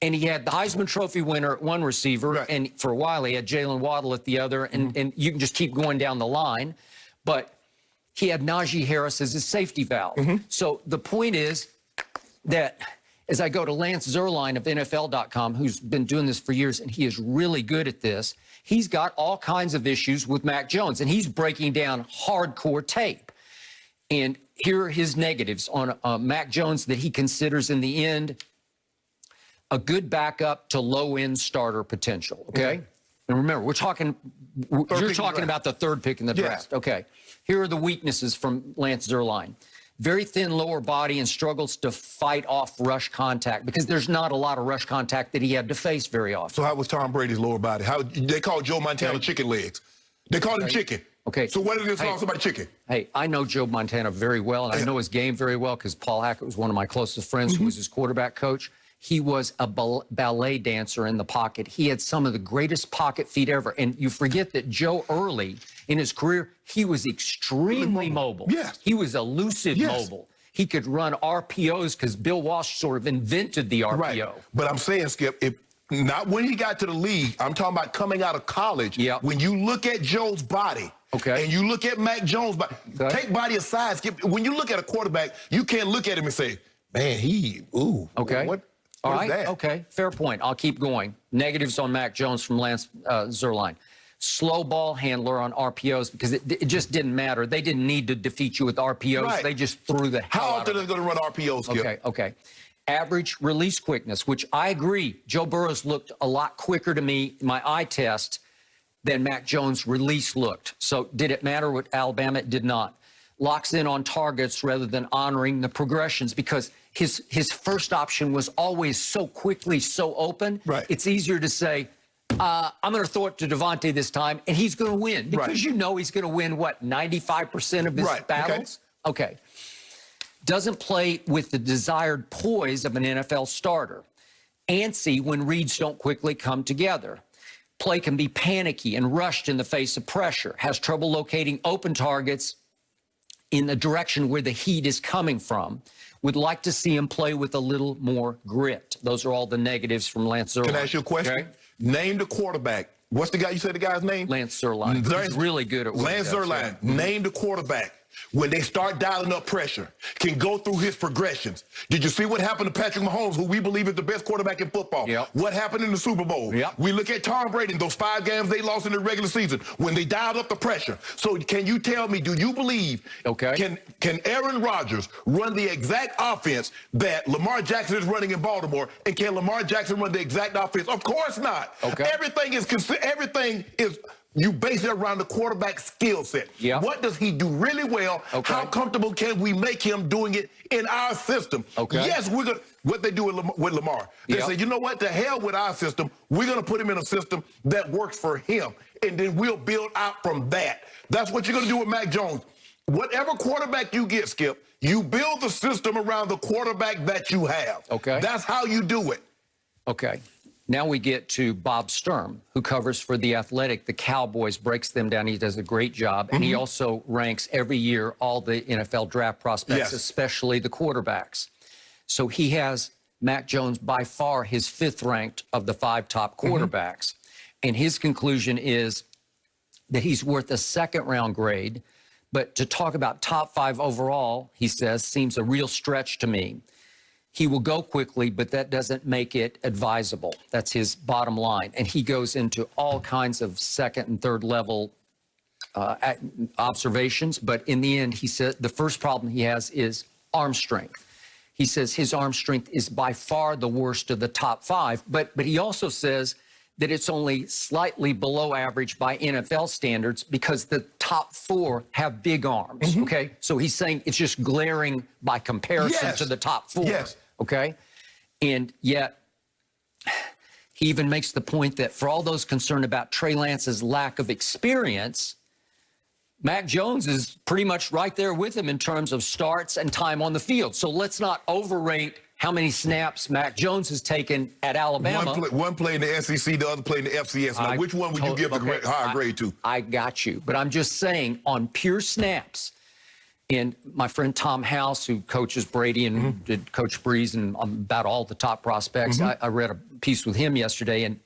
And he had the Heisman Trophy winner at one receiver, Right. and for a while he had Jalen Waddle at the other, and you can just keep going down the line. But he had Najee Harris as his safety valve. So the point is that as I go to Lance Zierlein of NFL.com, who's been doing this for years, and he is really good at this, he's got all kinds of issues with Mac Jones, and he's breaking down hardcore tape. And here are his negatives on Mac Jones that he considers in the end a good backup to low-end starter potential, okay? And remember, you're talking about the third pick in the draft. Okay. Here are the weaknesses from Lance Zierlein. Very thin lower body and struggles to fight off rush contact because there's not a lot of rush contact that he had to face very often. So how was Tom Brady's lower body? How they call Joe Montana chicken legs? They call him chicken. Okay. So what did they call somebody chicken? Hey, I know Joe Montana very well, and I know his game very well because Paul Hackett was one of my closest friends who was his quarterback coach. He was a ballet dancer in the pocket. He had some of the greatest pocket feet ever. And you forget that Joe early in his career, he was extremely mobile. Yes. He was elusive mobile. He could run RPOs because Bill Walsh sort of invented the RPO. Right. But I'm saying, Skip, if not when he got to the league, I'm talking about coming out of college. Yeah. When you look at Joe's body, and you look at Mac Jones' body, take body aside, Skip. When you look at a quarterback, you can't look at him and say, man, what? All right, okay, fair point. I'll keep going. Negatives on Mac Jones from Lance Zierlein. Slow ball handler on RPOs because it just didn't matter. They didn't need to defeat you with RPOs. Right. They just threw the hell How out often of are they going to run RPOs, Skip? Okay. Average release quickness, which I agree. Joe Burrow's looked a lot quicker to me, my eye test, than Mac Jones' release looked. So did it matter with Alabama? It did not. Locks in on targets rather than honoring the progressions because his first option was always so quickly, so open. Right. It's easier to say, I'm going to throw it to Devontae this time, and he's going to win. Because you know he's going to win, what, 95% of his battles? Okay. Doesn't play with the desired poise of an NFL starter. Antsy when reads don't quickly come together. Play can be panicky and rushed in the face of pressure. Has trouble locating open targets in the direction where the heat is coming from. Would like to see him play with a little more grit. Those are all the negatives from Lance Zierlein. Can I ask you a question? Okay? Name the quarterback. What's the guy, you said the guy's name? Lance Zierlein. He's really good at what Lance he does. Zierlein. Name the quarterback. When they start dialing up pressure, can go through his progressions. Did you see what happened to Patrick Mahomes, who we believe is the best quarterback in football? What happened in the Super Bowl? We look at Tom Brady, those 5 games they lost in the regular season, when they dialed up the pressure. So can you tell me, do you believe, can Aaron Rodgers run the exact offense that Lamar Jackson is running in Baltimore, and can Lamar Jackson run the exact offense? Of course not. Everything is you base it around the quarterback's skill set. What does he do really well? How comfortable can we make him doing it in our system? Yes, we're going to, what they do with Lamar. They say, you know what, to hell with our system. We're going to put him in a system that works for him, and then we'll build out from that. That's what you're going to do with Mac Jones. Whatever quarterback you get, Skip, you build the system around the quarterback that you have. That's how you do it. Now we get to Bob Sturm, who covers for The Athletic, the Cowboys, breaks them down. He does a great job. And he also ranks every year all the NFL draft prospects, especially the quarterbacks. So he has Mac Jones by far his 5th ranked of the 5 top quarterbacks. And his conclusion is that he's worth a 2nd round grade. But to talk about top 5 overall, he says, seems a real stretch to me. He will go quickly, but that doesn't make it advisable. That's his bottom line. And he goes into all kinds of 2nd and 3rd level observations. But in the end, he said the first problem he has is arm strength. He says his arm strength is by far the worst of the top 5. But he also says that it's only slightly below average by NFL standards because the top 4 have big arms, So he's saying it's just glaring by comparison to the top 4, And yet, he even makes the point that for all those concerned about Trey Lance's lack of experience, Mac Jones is pretty much right there with him in terms of starts and time on the field. So let's not overrate how many snaps Mac Jones has taken at Alabama. One play in the SEC, the other play in the FCS. Now, which one would you give the higher grade to? I got you. But I'm just saying, on pure snaps, And my friend Tom House, who coaches Brady and did Coach Breeze and about all the top prospects, I read a piece with him yesterday, and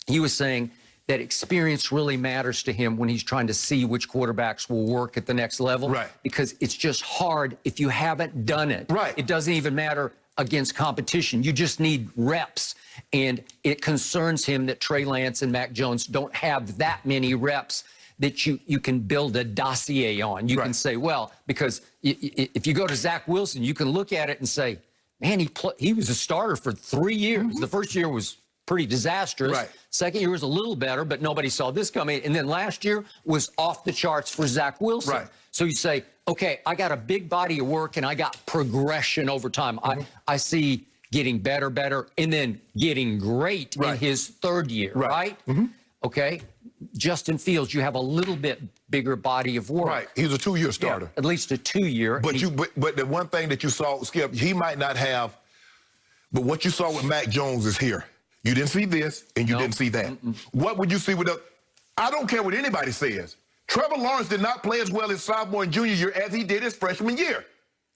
he was saying that experience really matters to him when he's trying to see which quarterbacks will work at the next level. Right. Because it's just hard if you haven't done it. Right. It doesn't even matter against competition. You just need reps. And it concerns him that Trey Lance and Mac Jones don't have that many reps that you can build a dossier on. You can say, well, because if you go to Zach Wilson, you can look at it and say, man, he was a starter for 3 years. The first year was pretty disastrous. Second year was a little better, but nobody saw this coming. And then last year was off the charts for Zach Wilson. So you say, okay, I got a big body of work and I got progression over time. I see getting better, and then getting great in his third year, right? Okay. Justin Fields, you have a little bit bigger body of work. He's a 2-year starter. Yeah, at least a 2-year. But the one thing that you saw, Skip, he might not have, but what you saw with Mac Jones is here. You didn't see this, and you didn't see that. What would you see with the? I don't care what anybody says. Trevor Lawrence did not play as well his sophomore and junior year as he did his freshman year.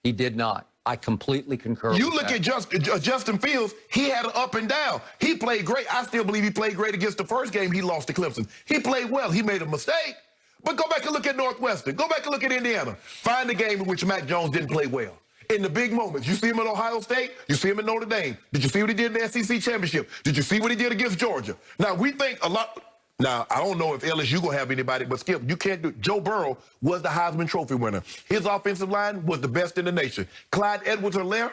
He did not. I completely concur. You look at Justin Fields, he had an up and down. He played great. I still believe he played great against the first game he lost to Clemson. He played well. He made a mistake. But go back and look at Northwestern. Go back and look at Indiana. Find the game in which Mac Jones didn't play well. In the big moments. You see him at Ohio State. You see him at Notre Dame. Did you see what he did in the SEC Championship? Did you see what he did against Georgia? Now, we think a lot. Now, I don't know if LSU going to have anybody, but Skip, you can't do. Joe Burrow was the Heisman Trophy winner. His offensive line was the best in the nation. Clyde Edwards-Helaire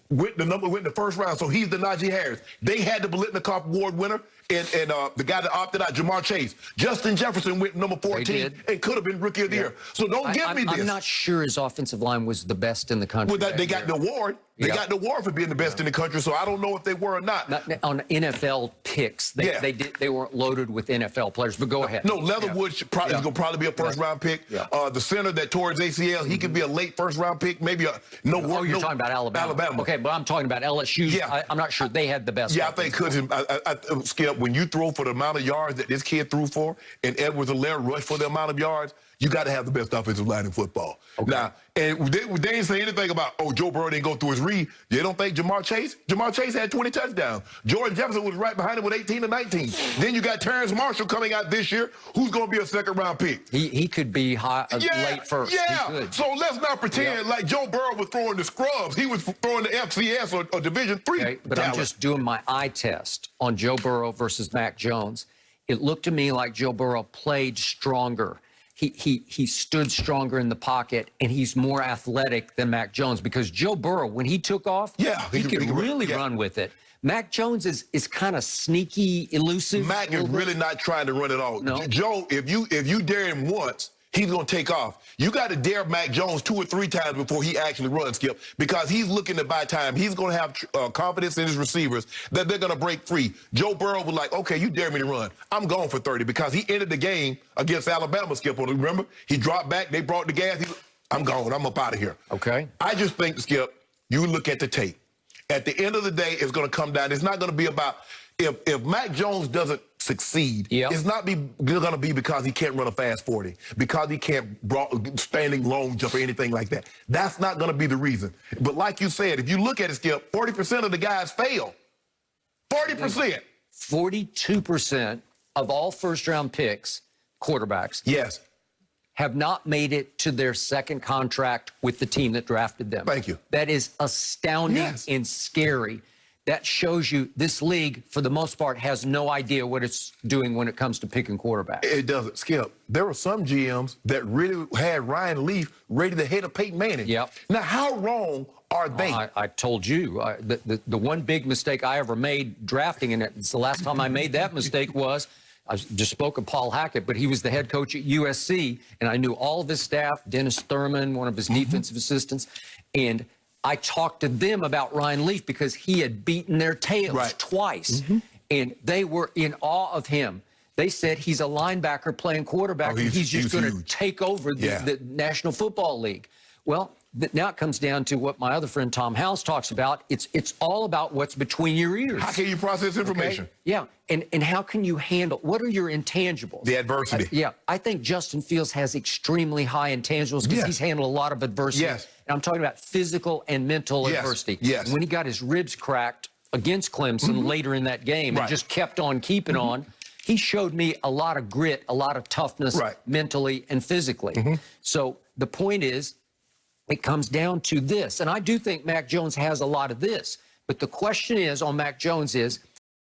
went the first round, so he's the Najee Harris. They had the Biletnikoff Award winner and the guy that opted out, Jamar Chase. Justin Jefferson went number 14 and could have been Rookie of the Year. So don't give me this. I'm not sure his offensive line was the best in the country. Well, they got the award. They got the award for being the best in the country, so I don't know if they were or not. On NFL picks, they weren't loaded with NFL players, but go ahead. No, Leatherwood is going to probably be a first-round pick. The center that tore his ACL, he could be a late first-round pick, maybe a you're talking about Alabama. Okay, but I'm talking about LSU. I'm not sure they had the best. I think Skip, when you throw for the amount of yards that this kid threw for, and Edwards-Helaire rushed for the amount of yards, you got to have the best offensive line in football. Now, and they didn't say anything about, Joe Burrow didn't go through his read. They don't think Jamar Chase had 20 touchdowns. Jordan Jefferson was right behind him with 18 and 19. Then you got Terrence Marshall coming out this year, who's going to be a second-round pick. He could be late first. So let's not pretend like Joe Burrow was throwing the scrubs. He was throwing the FCS or Division III. Okay, but I'm just doing my eye test on Joe Burrow versus Mac Jones. It looked to me like Joe Burrow played stronger. He stood stronger in the pocket, and he's more athletic than Mac Jones, because Joe Burrow, when he took off, he could really run with it. Mac Jones is kind of sneaky, elusive. Mac is really not trying to run it all. No. Joe, if you dare him once, he's going to take off. You got to dare Mac Jones 2 or 3 times before he actually runs, Skip, because he's looking to buy time. He's going to have confidence in his receivers that they're going to break free. Joe Burrow was like, okay, you dare me to run. I'm going for 30, because he ended the game against Alabama, Skip. Remember? He dropped back. They brought the gas. I'm gone. I'm up out of here. Okay. I just think, Skip, you look at the tape. At the end of the day, it's going to come down. It's not going to be about if Mac Jones doesn't succeed, it's not going to be because he can't run a fast 40, because he can't standing long jump or anything like that. That's not going to be the reason. But like you said, if you look at it, Skip, 40% of the guys fail. 40%. 42% of all first-round picks, quarterbacks, have not made it to their second contract with the team that drafted them. Thank you. That is astounding and scary. That shows you this league, for the most part, has no idea what it's doing when it comes to picking quarterbacks. It doesn't, Skip. There were some GMs that really had Ryan Leaf ready to hit a Peyton Manning. Now, how wrong are they? I told you, the one big mistake I ever made drafting, and it's the last time I made that mistake was, I just spoke of Paul Hackett, but he was the head coach at USC, and I knew all of his staff, Dennis Thurman, one of his defensive assistants, and I talked to them about Ryan Leaf because he had beaten their tails twice, and they were in awe of him. They said he's a linebacker playing quarterback, and he's just going to take over the National Football League. Well, now it comes down to what my other friend Tom House talks about. It's all about what's between your ears. How can you process information? Okay? Yeah, and how can you handle, what are your intangibles? The adversity. I think Justin Fields has extremely high intangibles because he's handled a lot of adversity. Yes. And I'm talking about physical and mental adversity. Yes. When he got his ribs cracked against Clemson later in that game and just kept on keeping on, he showed me a lot of grit, a lot of toughness mentally and physically. So the point is, it comes down to this. And I do think Mac Jones has a lot of this. But the question is on Mac Jones is,